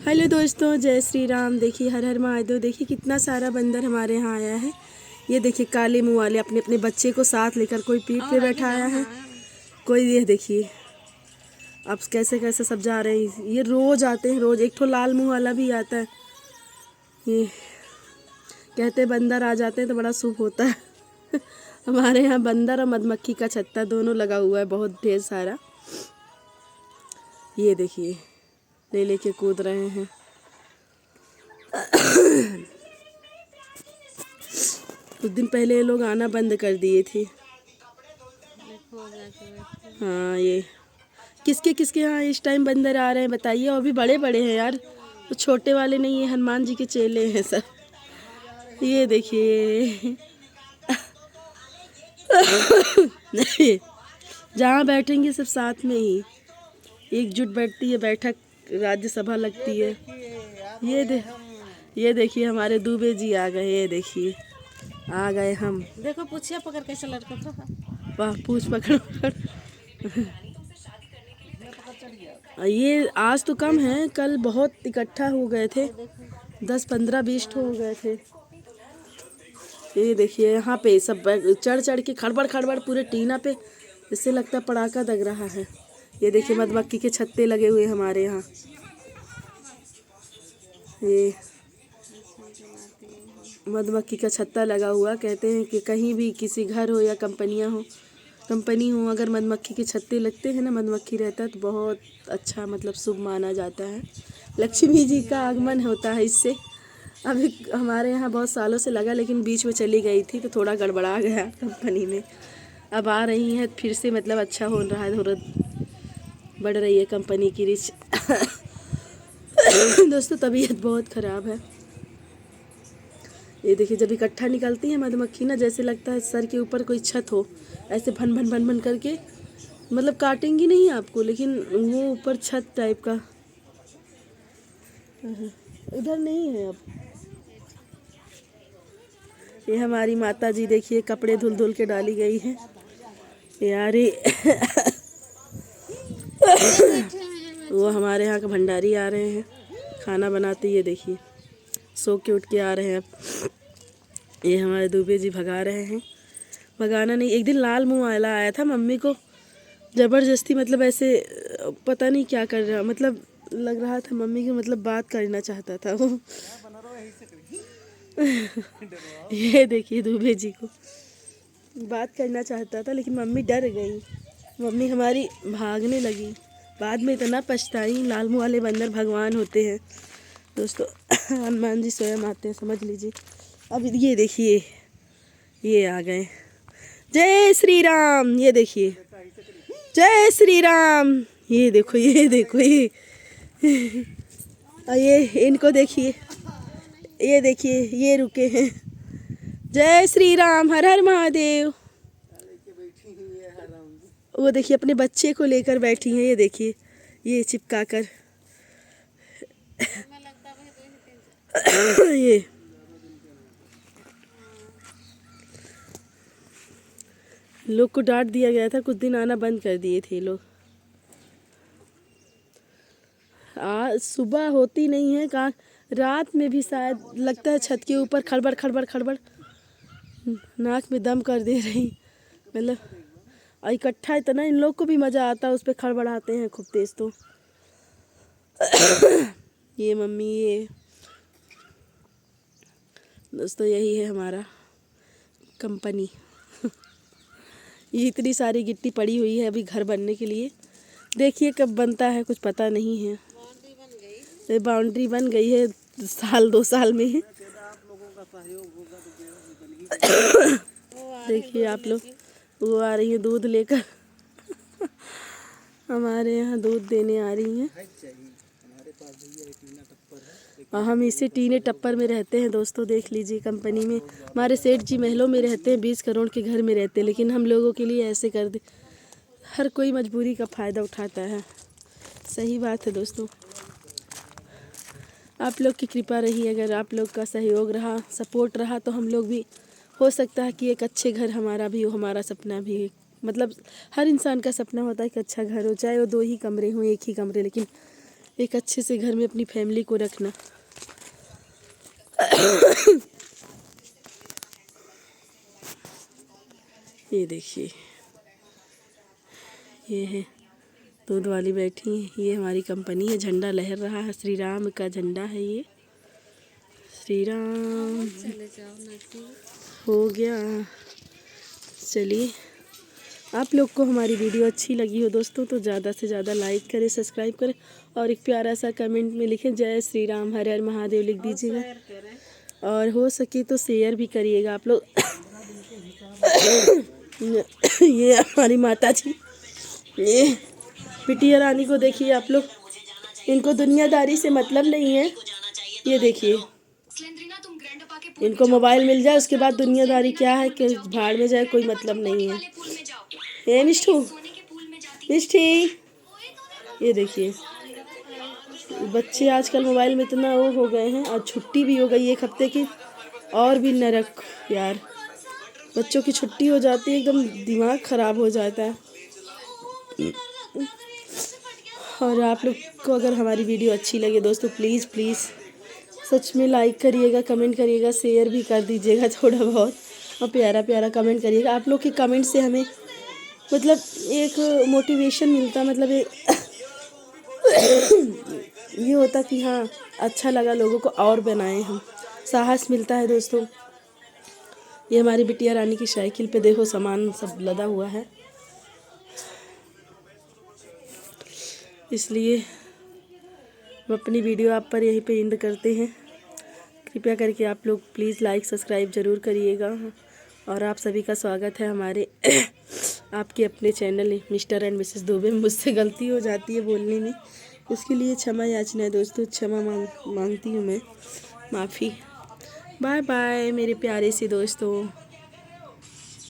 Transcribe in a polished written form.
Hello दोस्तों, जय श्री राम। देखिए हर हर महादेव। देखिए कितना सारा बंदर हमारे यहाँ आया है। ये देखिए काले मुंह वाले अपने अपने बच्चे को साथ लेकर, कोई पीठ पे बैठा आया है, कोई ये देखिए अब कैसे कैसे सब जा रहे हैं। ये रोज आते हैं, रोज। एक ठो लाल मुंह वाला भी आता है। ये कहते बंदर आ जाते हैं तो बड़ा शुभ होता है। हमारे यहाँ बंदर और मधुमक्खी का छत्ता दोनों लगा हुआ है, बहुत ढेर सारा। ये देखिए ले लेके कूद रहे हैं। कुछ दिन पहले ये लोग आना बंद कर दिए थे। हाँ, ये किसके किसके यहाँ इस टाइम बंदर आ रहे हैं बताइए। और भी बड़े बड़े हैं यार, तो छोटे वाले नहीं है। हनुमान जी के चेले हैं सब। ये देखिए नहीं, जहाँ बैठेंगे सब साथ में ही एकजुट बैठती है बैठक, राज्यसभा लगती है। ये देखिए हमारे दूबे जी आ गए। ये देखिए आ गए हम। देखो पूछिए पकड़ कैसे लड़का था। वाह, पूछ पकड़। ये आज तो कम है, कल बहुत इकट्ठा हो गए थे। 10-15-20 ठो हो गए थे। ये देखिए यहाँ पे सब चढ़ चढ़ के खड़बड़ खड़बड़ पूरे टीना पे, इससे लगता है पड़ाका दग रहा है। ये देखिए मधुमक्खी के छत्ते लगे हुए हमारे यहाँ। ये मधुमक्खी का छत्ता लगा हुआ। कहते हैं कि कहीं भी किसी घर हो या कंपनी हो, अगर मधुमक्खी के छत्ते लगते हैं ना, मधुमक्खी रहता है तो बहुत अच्छा, मतलब शुभ माना जाता है। लक्ष्मी जी का आगमन होता है इससे। अभी हमारे यहाँ बहुत सालों से लगा, लेकिन बीच में चली गई थी तो थोड़ा गड़बड़ा गया कंपनी में। अब आ रही हैं फिर से, मतलब अच्छा हो रहा है, थोड़ा बढ़ रही है कंपनी की रिच। दोस्तों तबीयत बहुत ख़राब है। ये देखिए जब इकट्ठा निकलती है मधुमक्खी ना, जैसे लगता है सर के ऊपर कोई छत हो, ऐसे भन भन भन भन करके, मतलब काटेंगी नहीं आपको, लेकिन वो ऊपर छत टाइप का। इधर नहीं है अब। ये हमारी माता जी देखिए कपड़े धुल धुल के डाली गई है यारी। वो हमारे यहाँ के भंडारी आ रहे हैं खाना बनाते। ये देखिए सो के उठ के आ रहे हैं अब। ये हमारे दूबे जी भगा रहे हैं। भगाना नहीं, एक दिन लाल मुंह वाला आया था, मम्मी को ज़बरदस्ती, मतलब ऐसे पता नहीं क्या कर रहा, मतलब लग रहा था मम्मी की, मतलब बात करना चाहता था वो। ये देखिए दूबे जी को बात करना चाहता था, लेकिन मम्मी डर गई। मम्मी हमारी भागने लगी। बाद में इतना पछताई। लाल मुंह वाले बंदर भगवान होते हैं दोस्तों। हनुमान जी स्वयं आते हैं, समझ लीजिए। अब ये देखिए ये आ गए। जय श्री राम। ये देखिए जय श्री राम। ये देखो ये देखो ये इनको देखिए, ये देखिए ये रुके हैं। जय श्री राम, हर हर महादेव। वो देखिए अपने बच्चे को लेकर बैठी हैं। ये देखिए ये चिपका कर। ये लोग को डांट दिया गया था, कुछ दिन आना बंद कर दिए थे लोग। आज सुबह होती नहीं है, कहाँ रात में भी शायद लगता है छत के ऊपर खड़बड़ खड़बड़ खड़बड़, नाक में दम कर दे रही, मतलब। और इकट्ठा इतना, इन लोग को भी मज़ा आता है, उस पर खड़बड़ाते हैं खूब तेज। तो ये मम्मी, ये दोस्तों यही है हमारा कंपनी। ये इतनी सारी गिट्टी पड़ी हुई है अभी घर बनने के लिए। देखिए कब बनता है कुछ पता नहीं है। ये बाउंड्री बन गई है, 1-2 साल में है। देखिए आप लोग, वो आ रही है दूध लेकर। हमारे यहाँ दूध देने आ रही हैं। और हम इसी टीने टप्पर में रहते हैं दोस्तों। देख लीजिए कंपनी में हमारे सेठ जी महलों में रहते हैं, 20 करोड़ के घर में रहते हैं, लेकिन हम लोगों के लिए ऐसे कर दे। हर कोई मजबूरी का फ़ायदा उठाता है। सही बात है दोस्तों। आप लोग की कृपा रही, अगर आप लोग का सहयोग रहा, सपोर्ट रहा, तो हम लोग भी, हो सकता है कि एक अच्छे घर हमारा भी हो। हमारा सपना भी, मतलब हर इंसान का सपना होता है कि अच्छा घर हो, चाहे वो 2 ही कमरे हों, 1 ही कमरे, लेकिन एक अच्छे से घर में अपनी फैमिली को रखना। ये देखिए, ये है दूध वाली बैठी है। ये हमारी कंपनी है, झंडा लहर रहा है, श्री राम का झंडा है ये। श्री राम हो गया। चलिए, आप लोग को हमारी वीडियो अच्छी लगी हो दोस्तों तो ज़्यादा से ज़्यादा लाइक करें, सब्सक्राइब करें और एक प्यारा सा कमेंट में लिखें जय श्री राम, हर हर महादेव लिख दीजिएगा। और हो सके तो शेयर भी करिएगा आप लोग। ये हमारी माता जी, ये बिटिया रानी को देखिए आप लोग, इनको दुनियादारी से मतलब नहीं है। ये देखिए, इनको मोबाइल मिल जाए उसके बाद दुनियादारी क्या है कि भाड़ में जाए, कोई मतलब नहीं है। ये निष्ठू, निष्ठी, ये देखिए बच्चे आजकल मोबाइल में इतना वो हो गए हैं। और छुट्टी भी हो गई एक हफ्ते की, और भी नरक यार। बच्चों की छुट्टी हो जाती है, एकदम दिमाग ख़राब हो जाता है। और आप लोग को अगर हमारी वीडियो अच्छी लगे दोस्तों प्लीज़ प्लीज़ सच में लाइक करिएगा, कमेंट करिएगा, शेयर भी कर दीजिएगा थोड़ा बहुत, और प्यारा प्यारा कमेंट करिएगा। आप लोग के कमेंट से हमें मतलब एक मोटिवेशन मिलता, मतलब ये होता कि हाँ अच्छा लगा लोगों को और बनाएं, हम साहस मिलता है दोस्तों। ये हमारी बिटिया रानी की साइकिल पे देखो सामान सब लदा हुआ है, इसलिए हम अपनी वीडियो आप पर यहीं पे एंड करते हैं। कृपया करके आप लोग प्लीज़ लाइक सब्सक्राइब ज़रूर करिएगा। और आप सभी का स्वागत है हमारे आपके अपने channel mister and Mrs Dubey. मुझसे गलती हो जाती है बोलने में, इसके लिए क्षमा याचना है दोस्तों, क्षमा मांगती हूँ मैं, माफ़ी। बाय बाय मेरे प्यारे से दोस्तों।